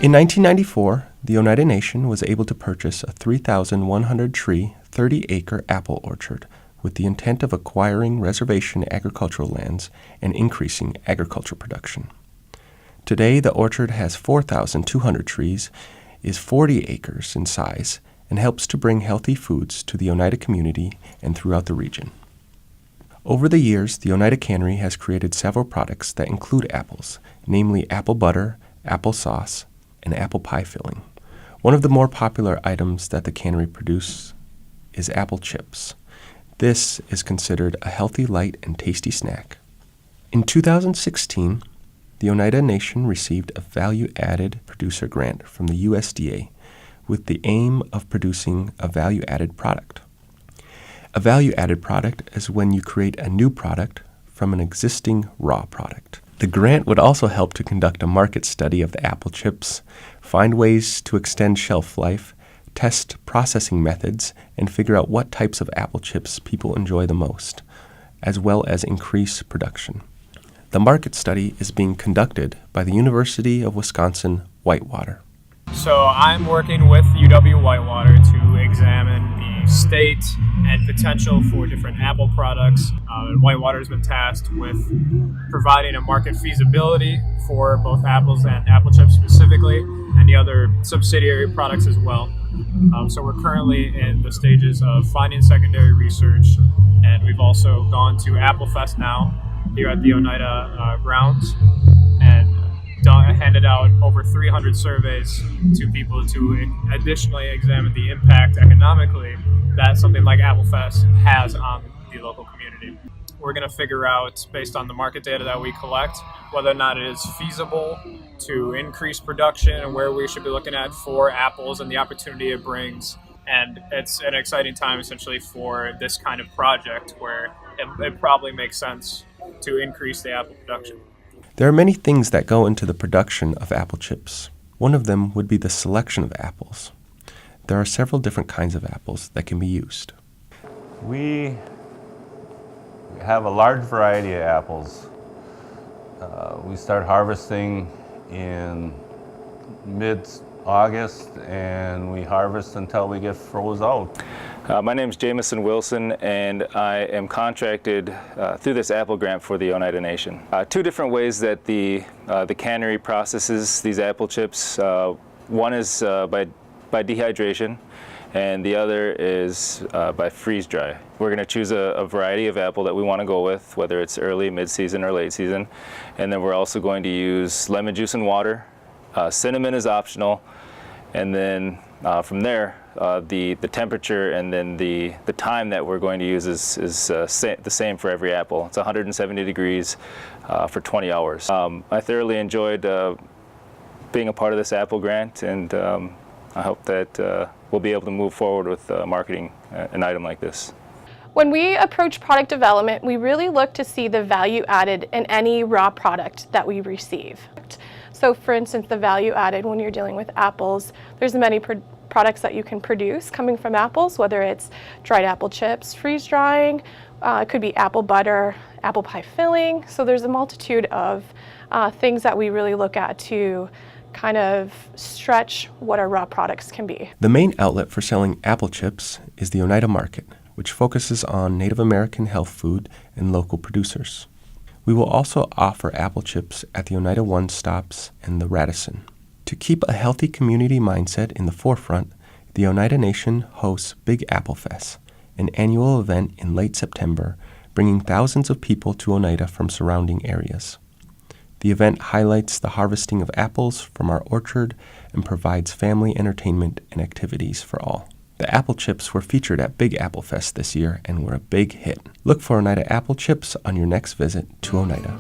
In 1994, the Oneida Nation was able to purchase a 3,100-tree, 30-acre apple orchard with the intent of acquiring reservation agricultural lands and increasing agricultural production. Today, the orchard has 4,200 trees, is 40 acres in size, and helps to bring healthy foods to the Oneida community and throughout the region. Over the years, the Oneida Cannery has created several products that include apples, namely apple butter, apple sauce, and apple pie filling. One of the more popular items that the cannery produces is apple chips. This is considered a healthy, light, and tasty snack. In 2016, the Oneida Nation received a value-added producer grant from the USDA with the aim of producing a value-added product. A value-added product is when you create a new product from an existing raw product. The grant would also help to conduct a market study of the apple chips, find ways to extend shelf life, test processing methods, and figure out what types of apple chips people enjoy the most, as well as increase production. The market study is being conducted by the University of Wisconsin-Whitewater. So I'm working with UW-Whitewater to examine the state and potential for different apple products. Whitewater has been tasked with providing a market feasibility for both apples and apple chips specifically, and the other subsidiary products as well. So we're currently in the stages of finding secondary research, and we've also gone to Applefest now here at the Oneida grounds, and handed out over 300 surveys to people to additionally examine the impact economically that something like Applefest has on the local community. We're going to figure out, based on the market data that we collect, whether or not it is feasible to increase production and where we should be looking at for apples and the opportunity it brings. And it's an exciting time essentially for this kind of project where it probably makes sense to increase the apple production. There are many things that go into the production of apple chips. One of them would be the selection of apples. There are several different kinds of apples that can be used. We have a large variety of apples. We start harvesting in mid-August and we harvest until we get froze out. My name is Jamison Wilson, and I am contracted through this apple grant for the Oneida Nation. Two different ways that the cannery processes these apple chips. One is by dehydration, and the other is by freeze dry. We're going to choose a variety of apple that we want to go with, whether it's early, mid-season, or late season. And then we're also going to use lemon juice and water. Cinnamon is optional, and then from there, the temperature and then the time that we're going to use is the same for every apple. It's 170 degrees for 20 hours. I thoroughly enjoyed being a part of this apple grant, and I hope that we'll be able to move forward with marketing an item like this. When we approach product development, we really look to see the value added in any raw product that we receive. So for instance, the value added when you're dealing with apples, there's many products that you can produce coming from apples, whether it's dried apple chips, freeze drying, it could be apple butter, apple pie filling. So there's a multitude of things that we really look at to kind of stretch what our raw products can be. The main outlet for selling apple chips is the Oneida Market, which focuses on Native American health food and local producers. We will also offer apple chips at the Oneida One stops and the Radisson. To keep a healthy community mindset in the forefront, the Oneida Nation hosts Big Apple Fest, an annual event in late September, bringing thousands of people to Oneida from surrounding areas. The event highlights the harvesting of apples from our orchard and provides family entertainment and activities for all. The apple chips were featured at Big Apple Fest this year and were a big hit. Look for Oneida apple chips on your next visit to Oneida.